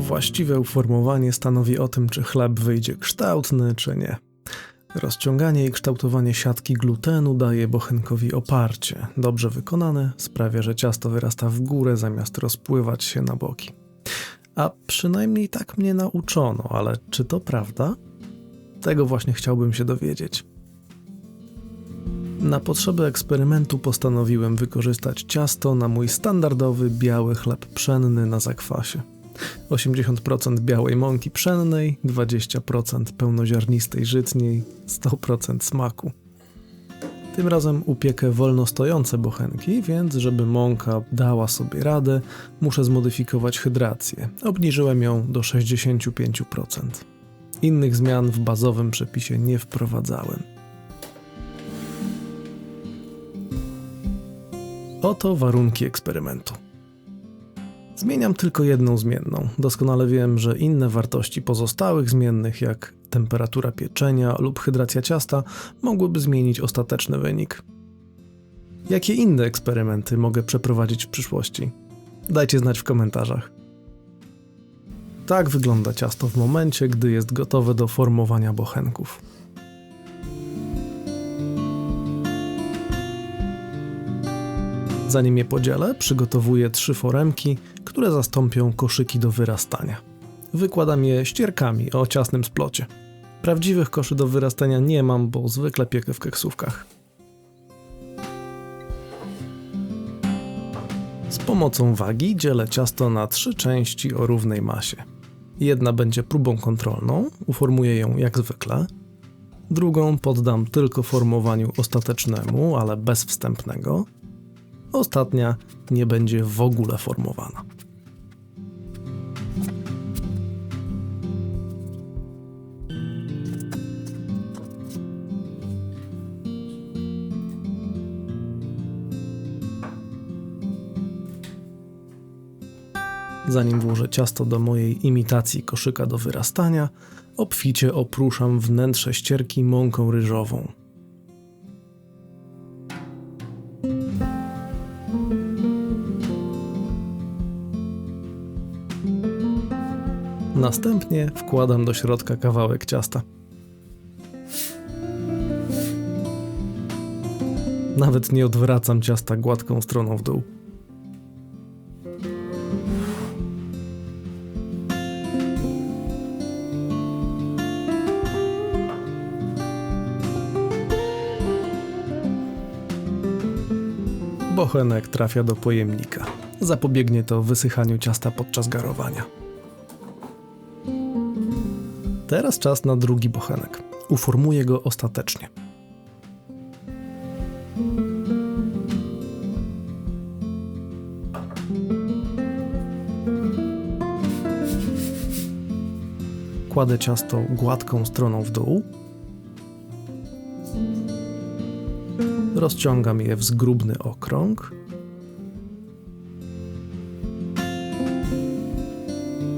Właściwe uformowanie stanowi o tym, czy chleb wyjdzie kształtny, czy nie. Rozciąganie i kształtowanie siatki glutenu daje bochenkowi oparcie. Dobrze wykonane sprawia, że ciasto wyrasta w górę zamiast rozpływać się na boki. A przynajmniej tak mnie nauczono, ale czy to prawda? Tego właśnie chciałbym się dowiedzieć. Na potrzeby eksperymentu postanowiłem wykorzystać ciasto na mój standardowy biały chleb pszenny na zakwasie. 80% białej mąki pszennej, 20% pełnoziarnistej żytniej, 100% smaku. Tym razem upiekę wolno stojące bochenki, więc żeby mąka dała sobie radę, muszę zmodyfikować hydrację. Obniżyłem ją do 65%. Innych zmian w bazowym przepisie nie wprowadzałem. Oto warunki eksperymentu. Zmieniam tylko jedną zmienną. Doskonale wiem, że inne wartości pozostałych zmiennych, jak temperatura pieczenia lub hydracja ciasta, mogłyby zmienić ostateczny wynik. Jakie inne eksperymenty mogę przeprowadzić w przyszłości? Dajcie znać w komentarzach. Tak wygląda ciasto w momencie, gdy jest gotowe do formowania bochenków. Zanim je podzielę, przygotowuję 3 foremki, które zastąpią koszyki do wyrastania. Wykładam je ścierkami o ciasnym splocie. Prawdziwych koszy do wyrastania nie mam, bo zwykle piekę w keksówkach. Z pomocą wagi dzielę ciasto na 3 części o równej masie. Jedna będzie próbą kontrolną, uformuję ją jak zwykle. Drugą poddam tylko formowaniu ostatecznemu, ale bez wstępnego. Ostatnia nie będzie w ogóle formowana. Zanim włożę ciasto do mojej imitacji koszyka do wyrastania, obficie opruszam wnętrze ścierki mąką ryżową. Następnie wkładam do środka kawałek ciasta. Nawet nie odwracam ciasta gładką stroną w dół. Bochenek trafia do pojemnika. Zapobiegnie to wysychaniu ciasta podczas garowania. Teraz czas na drugi bochenek. Uformuję go ostatecznie. Kładę ciasto gładką stroną w dół. Rozciągam je w zgrubny okrąg.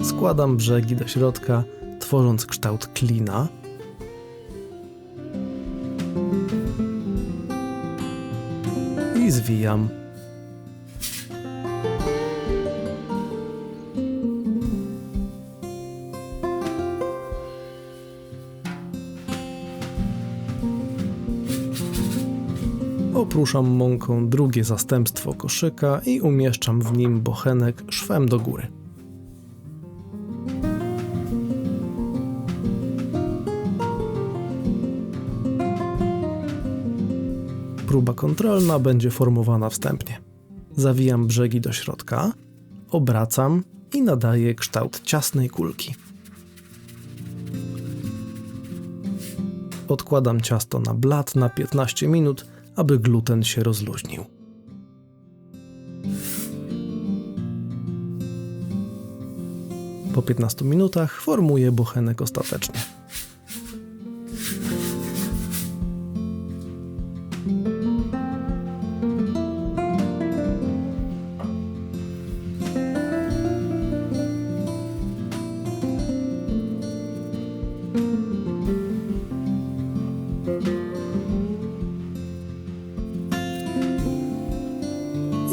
Składam brzegi do środka, tworząc kształt klina. I zwijam. Opruszam mąką drugie zastępstwo koszyka i umieszczam w nim bochenek szwem do góry. Próba kontrolna będzie formowana wstępnie. Zawijam brzegi do środka, obracam i nadaję kształt ciasnej kulki. Odkładam ciasto na blat na 15 minut, aby gluten się rozluźnił. Po 15 minutach formuję bochenek ostatecznie.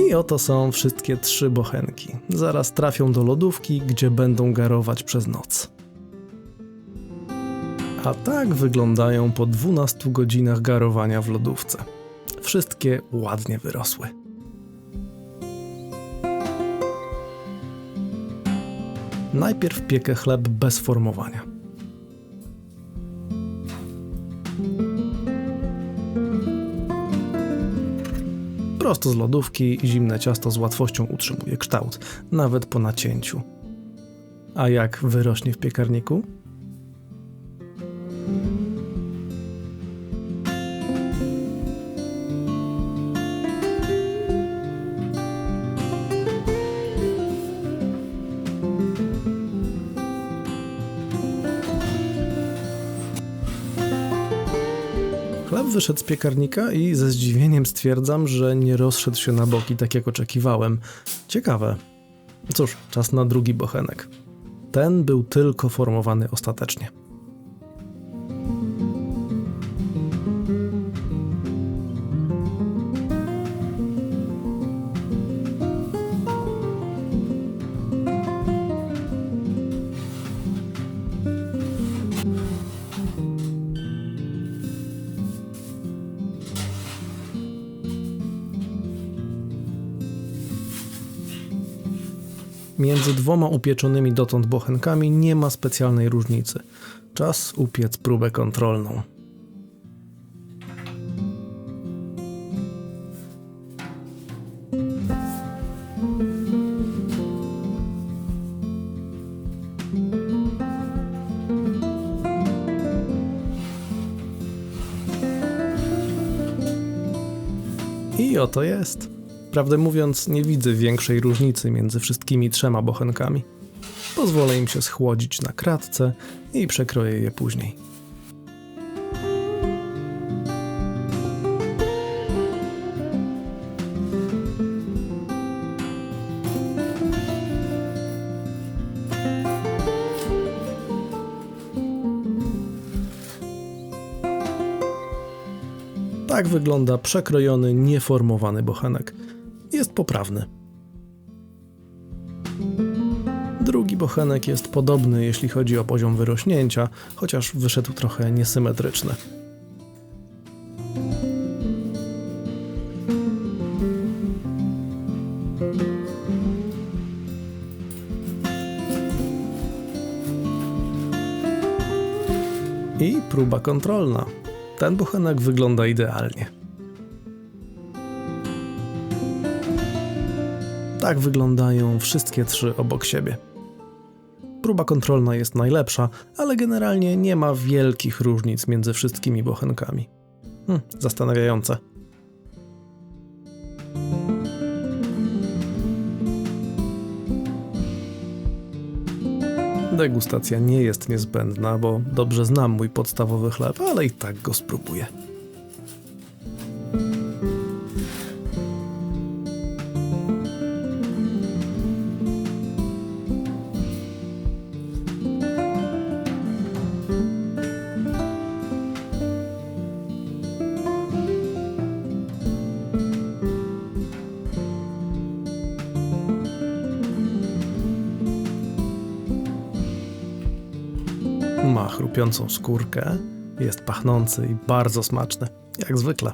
I oto są wszystkie 3 bochenki. Zaraz trafią do lodówki, gdzie będą garować przez noc. A tak wyglądają po 12 godzinach garowania w lodówce. Wszystkie ładnie wyrosły. Najpierw piekę chleb bez formowania. Prosto z lodówki zimne ciasto z łatwością utrzymuje kształt, nawet po nacięciu. A jak wyrośnie w piekarniku? Chleb wyszedł z piekarnika i ze zdziwieniem stwierdzam, że nie rozszedł się na boki tak jak oczekiwałem. Ciekawe. Cóż, czas na drugi bochenek. Ten był tylko formowany ostatecznie. Między 2 upieczonymi dotąd bochenkami nie ma specjalnej różnicy. Czas upiec próbę kontrolną. I oto jest. Prawdę mówiąc, nie widzę większej różnicy między wszystkimi 3 bochenkami. Pozwolę im się schłodzić na kratce i przekroję je później. Tak wygląda przekrojony, nieformowany bochenek. Jest poprawny. Drugi bochenek jest podobny, jeśli chodzi o poziom wyrośnięcia, chociaż wyszedł trochę niesymetryczny. I próba kontrolna. Ten bochenek wygląda idealnie. Tak wyglądają wszystkie 3 obok siebie. Próba kontrolna jest najlepsza, ale generalnie nie ma wielkich różnic między wszystkimi bochenkami. Zastanawiające. Degustacja nie jest niezbędna, bo dobrze znam mój podstawowy chleb, ale i tak go spróbuję. Ma chrupiącą skórkę, jest pachnący i bardzo smaczny, jak zwykle.